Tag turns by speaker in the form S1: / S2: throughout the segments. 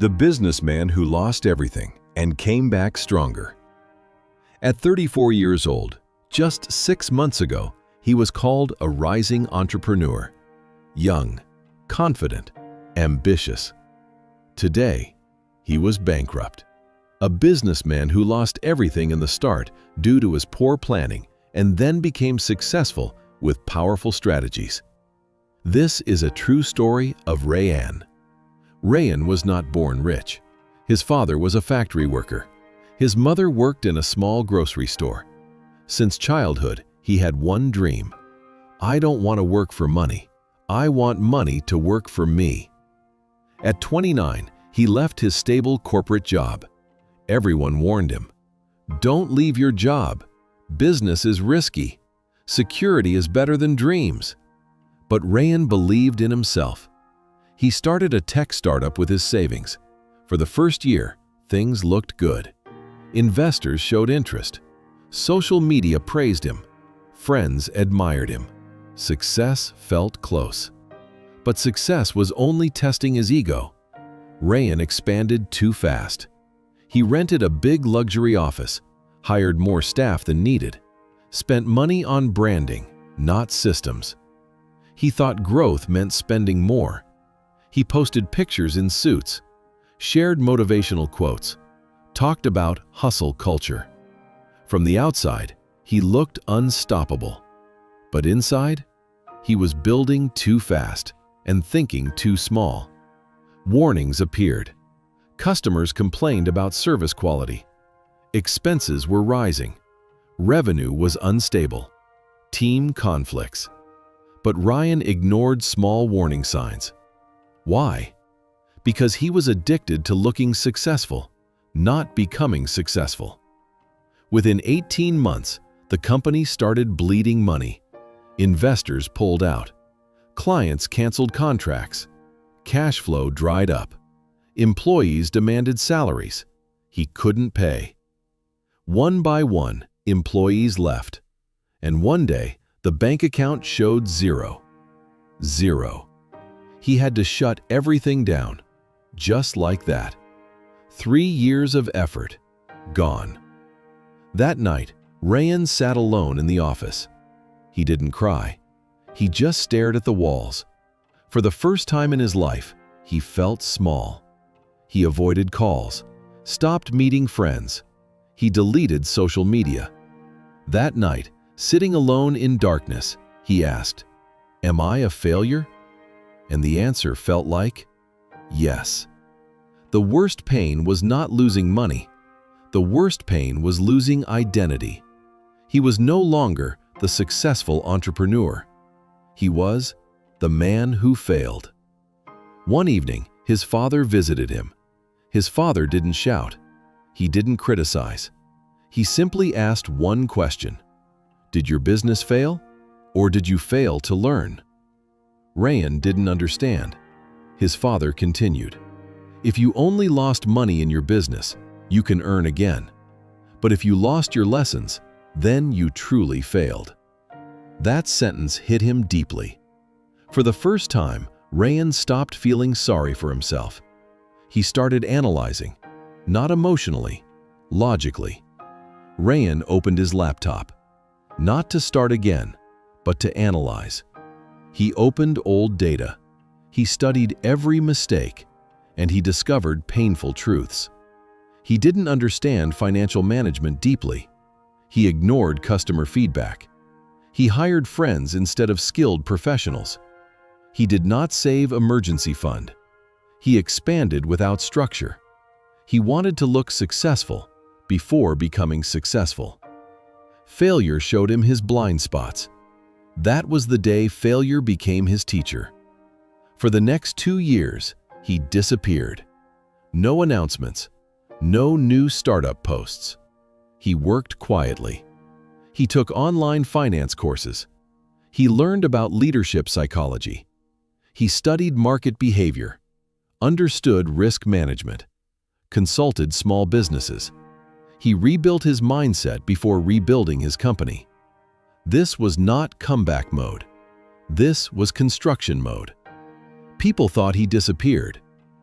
S1: The businessman who lost everything and came back stronger. At 34 years old, just 6 months ago, he was called a rising entrepreneur. Young, confident, ambitious. Today, he was bankrupt. A businessman who lost everything in the start due to his poor planning and then became successful with powerful strategies. This is a true story of Rayan. Rayan was not born rich. His father was a factory worker. His mother worked in a small grocery store. Since childhood, he had one dream. I don't want to work for money. I want money to work for me. At 29, he left his stable corporate job. Everyone warned him, "Don't leave your job. Business is risky. Security is better than dreams." But Rayan believed in himself. He started a tech startup with his savings. For the first year, things looked good. Investors showed interest. Social media praised him. Friends admired him. Success felt close. But success was only testing his ego. Rayan expanded too fast. He rented a big luxury office, hired more staff than needed, spent money on branding, not systems. He thought growth meant spending more. He posted pictures in suits, shared motivational quotes, talked about hustle culture. From the outside, he looked unstoppable. But inside, he was building too fast and thinking too small. Warnings appeared. Customers complained about service quality. Expenses were rising. Revenue was unstable. Team conflicts. But Rayan ignored small warning signs. Why? Because he was addicted to looking successful, not becoming successful. Within 18 months, the company started bleeding money. Investors pulled out. Clients canceled contracts. Cash flow dried up. Employees demanded salaries he couldn't pay. One by one, employees left. And one day, the bank account showed zero. Zero. He had to shut everything down, just like that. 3 years of effort, gone. That night, Rayan sat alone in the office. He didn't cry. He just stared at the walls. For the first time in his life, he felt small. He avoided calls, stopped meeting friends. He deleted social media. That night, sitting alone in darkness, he asked, "Am I a failure?" And the answer felt like, yes. The worst pain was not losing money. The worst pain was losing identity. He was no longer the successful entrepreneur. He was the man who failed. One evening, his father visited him. His father didn't shout. He didn't criticize. He simply asked one question. Did your business fail, or did you fail to learn? Rayan didn't understand. His father continued, "If you only lost money in your business, you can earn again. But if you lost your lessons, then you truly failed." That sentence hit him deeply. For the first time, Rayan stopped feeling sorry for himself. He started analyzing, not emotionally, logically. Rayan opened his laptop, not to start again, but to analyze. He opened old data. He studied every mistake, and he discovered painful truths. He didn't understand financial management deeply. He ignored customer feedback. He hired friends instead of skilled professionals. He did not save emergency fund. He expanded without structure. He wanted to look successful before becoming successful. Failure showed him his blind spots. That was the day failure became his teacher. For the next 2 years, he disappeared. No announcements, no new startup posts. He worked quietly. He took online finance courses. He learned about leadership psychology. He studied market behavior, understood risk management, consulted small businesses. He rebuilt his mindset before rebuilding his company. This was not comeback mode. This was construction mode. People thought he disappeared,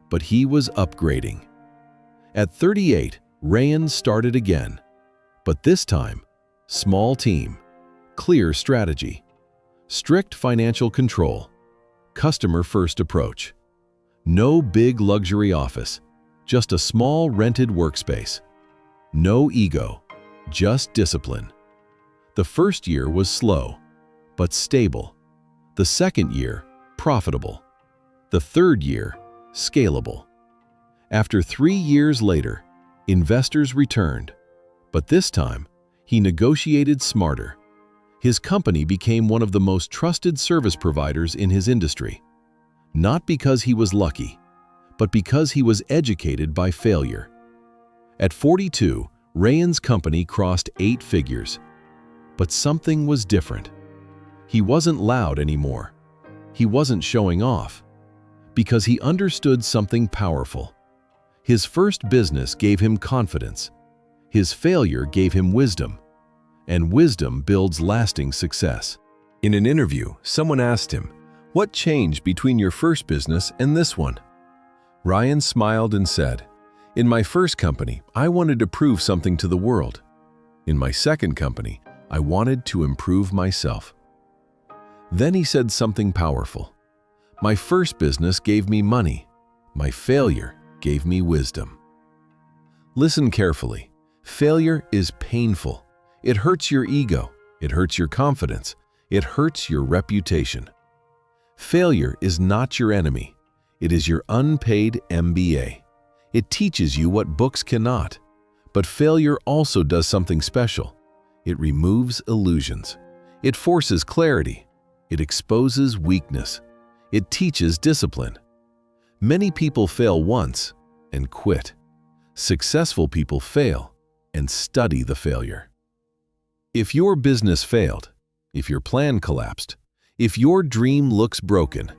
S1: but he was upgrading. At 38, Ryan started again, but this time, small team, clear strategy, strict financial control, customer-first approach. No big luxury office, just a small rented workspace. No ego, just discipline. The first year was slow, but stable. The second year, profitable. The third year, scalable. After 3 years later, investors returned, but this time, he negotiated smarter. His company became one of the most trusted service providers in his industry. Not because he was lucky, but because he was educated by failure. At 42, Ryan's company crossed 8 figures. But something was different. He wasn't loud anymore. He wasn't showing off. Because he understood something powerful. His first business gave him confidence. His failure gave him wisdom. And wisdom builds lasting success. In an interview, someone asked him, "What changed between your first business and this one?" Ryan smiled and said, "In my first company, I wanted to prove something to the world. In my second company, I wanted to improve myself." Then he said something powerful. "My first business gave me money. My failure gave me wisdom." Listen carefully. Failure is painful. It hurts your ego. It hurts your confidence. It hurts your reputation. Failure is not your enemy. It is your unpaid MBA. It teaches you what books cannot. But failure also does something special. It removes illusions. It forces clarity. It exposes weakness. It teaches discipline. Many people fail once and quit. Successful people fail and study the failure. If your business failed, if your plan collapsed, if your dream looks broken,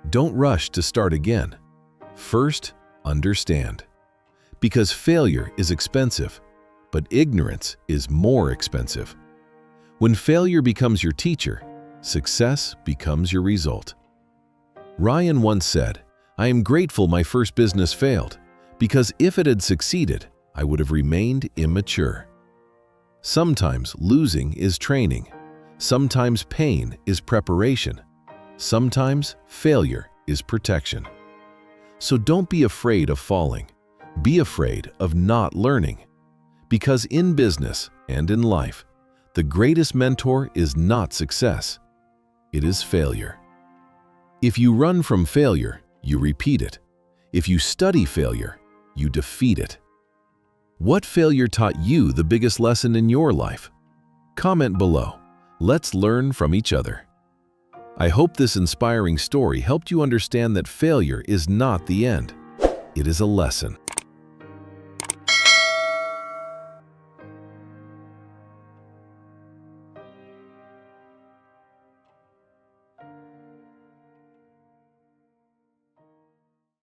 S1: don't rush to start again. First, understand. Because failure is expensive, but ignorance is more expensive. When failure becomes your teacher, success becomes your result. Ryan once said, "I am grateful my first business failed, because if it had succeeded, I would have remained immature." Sometimes losing is training. Sometimes pain is preparation. Sometimes failure is protection. So don't be afraid of falling. Be afraid of not learning. Because in business and in life, the greatest mentor is not success. It is failure. If you run from failure, you repeat it. If you study failure, you defeat it. What failure taught you the biggest lesson in your life? Comment below. Let's learn from each other. I hope this inspiring story helped you understand that failure is not the end. It is a lesson.